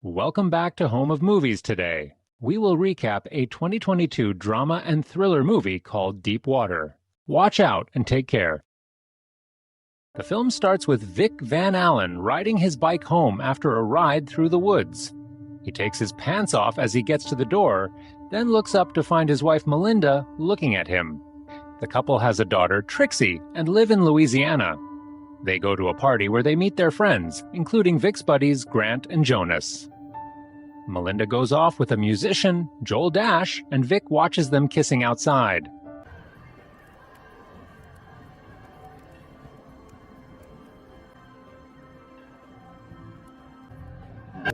Welcome back to Home of Movies today. We will recap a 2022 drama and thriller movie called Deep Water. Watch out and take care. The film starts with Vic Van Allen riding his bike home after a ride through the woods. He takes his pants off as he gets to the door, then looks up to find his wife Melinda looking at him. The couple has a daughter, Trixie, and live in Louisiana. They go to a party where they meet their friends, including Vic's buddies Grant and Jonas. Melinda goes off with a musician, Joel Dash, and Vic watches them kissing outside.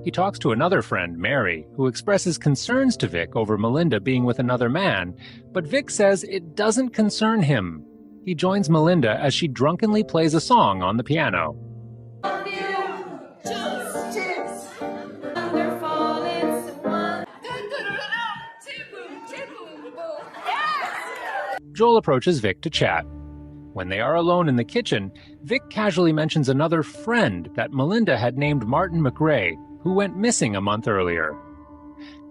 He talks to another friend, Mary, who expresses concerns to Vic over Melinda being with another man, but Vic says it doesn't concern him. He joins Melinda as she drunkenly plays a song on the piano. Joel approaches Vic to chat. When they are alone in the kitchen, Vic casually mentions another friend that Melinda had named Martin McRae, who went missing a month earlier.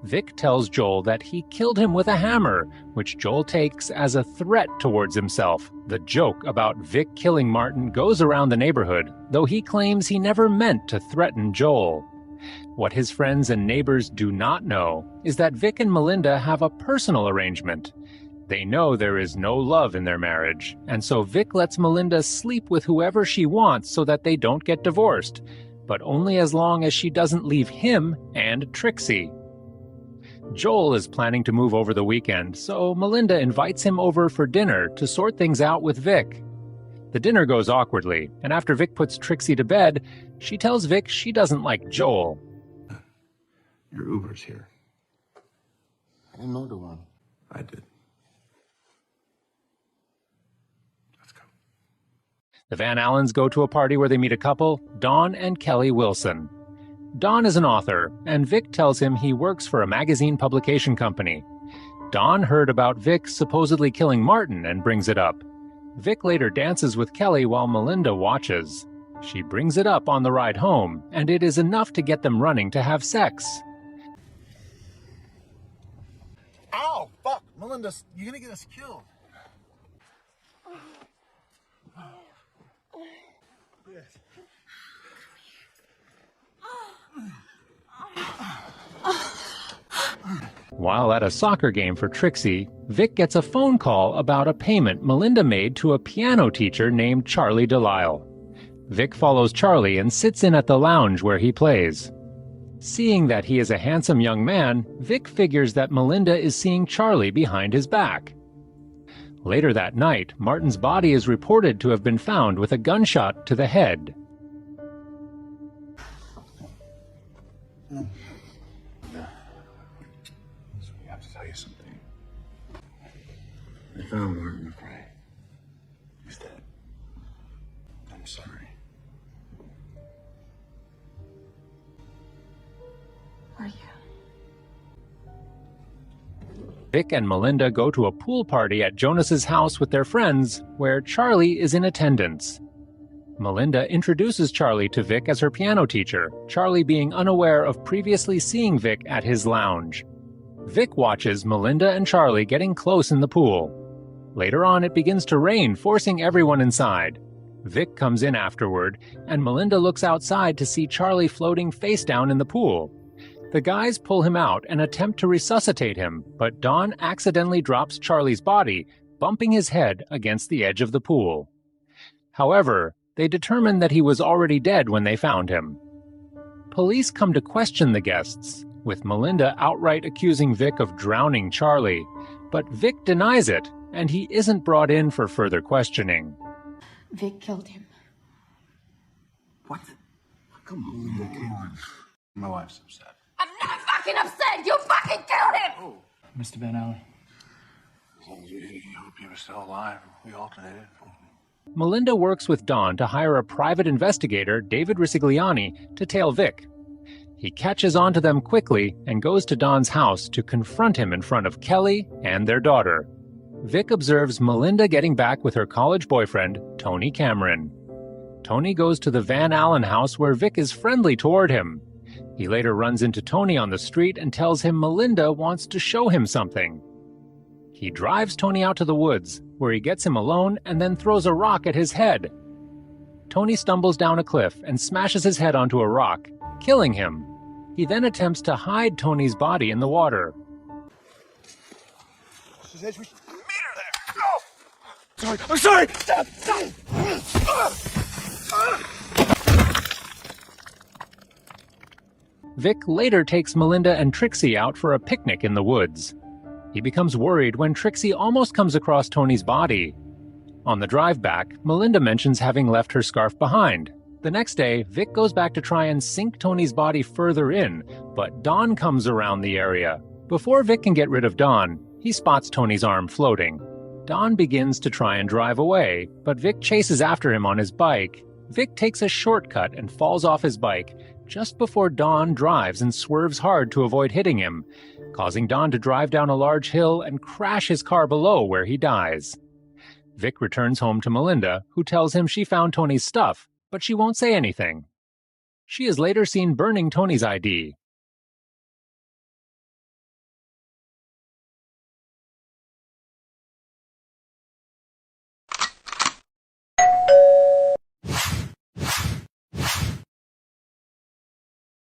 Vic tells Joel that he killed him with a hammer, which Joel takes as a threat towards himself. The joke about Vic killing Martin goes around the neighborhood, though he claims he never meant to threaten Joel. What his friends and neighbors do not know is that Vic and Melinda have a personal arrangement. They know there is no love in their marriage, and so Vic lets Melinda sleep with whoever she wants so that they don't get divorced, but only as long as she doesn't leave him and Trixie. Joel is planning to move over the weekend, so Melinda invites him over for dinner to sort things out with Vic. The dinner goes awkwardly, and after Vic puts Trixie to bed, she tells Vic she doesn't like Joel. Your Uber's here. I didn't order one. I did. Let's go. The Van Allens go to a party where they meet a couple, Dawn and Kelly Wilson. Dawn is an author, and Vic tells him he works for a magazine publication company. Dawn heard about Vic supposedly killing Martin and brings it up. Vic later dances with Kelly while Melinda watches. She brings it up on the ride home, and it is enough to get them running to have sex. Ow! Fuck! Melinda, you're gonna get us killed. Yes. While at a soccer game for Trixie, Vic gets a phone call about a payment Melinda made to a piano teacher named Charlie Delisle. Vic follows Charlie and sits in at the lounge where he plays. Seeing that he is a handsome young man, Vic figures that Melinda is seeing Charlie behind his back. Later that night, Martin's body is reported to have been found with a gunshot to the head. So we have to tell you something. I found Martin McRae. He's dead. I'm sorry. Are you? Vic and Melinda go to a pool party at Jonas's house with their friends, where Charlie is in attendance. Melinda introduces Charlie to Vic as her piano teacher, Charlie being unaware of previously seeing Vic at his lounge. Vic watches Melinda and Charlie getting close in the pool. Later on, it begins to rain, forcing everyone inside. Vic comes in afterward, and Melinda looks outside to see Charlie floating face down in the pool. The guys pull him out and attempt to resuscitate him, but Dawn accidentally drops Charlie's body, bumping his head against the edge of the pool. However, they determine that he was already dead when they found him. Police come to question the guests, with Melinda outright accusing Vic of drowning Charlie, but Vic denies it, and he isn't brought in for further questioning. Vic killed him. What? Come on, come on. My wife's upset. I'm not fucking upset! You fucking killed him! Mr. Van Allen. As long as you hope he was still alive, we alternated. Melinda works with Dawn to hire a private investigator, David Risigliani, to tail Vic. He catches on to them quickly and goes to Dawn's house to confront him in front of Kelly and their daughter. Vic observes Melinda getting back with her college boyfriend, Tony Cameron. Tony goes to the Van Allen house where Vic is friendly toward him. He later runs into Tony on the street and tells him Melinda wants to show him something. He drives Tony out to the woods, where he gets him alone and then throws a rock at his head. Tony stumbles down a cliff and smashes his head onto a rock, killing him. He then attempts to hide Tony's body in the water. Meet her there. Oh! Sorry, I'm sorry! Stop! Vic later takes Melinda and Trixie out for a picnic in the woods. He becomes worried when Trixie almost comes across Tony's body. On the drive back, Melinda mentions having left her scarf behind. The next day, Vic goes back to try and sink Tony's body further in, but Don comes around the area. Before Vic can get rid of Don, he spots Tony's arm floating. Don begins to try and drive away, but Vic chases after him on his bike. Vic takes a shortcut and falls off his bike just before Don drives and swerves hard to avoid hitting him, causing Don to drive down a large hill and crash his car below where he dies. Vic returns home to Melinda, who tells him she found Tony's stuff, but she won't say anything. She is later seen burning Tony's ID,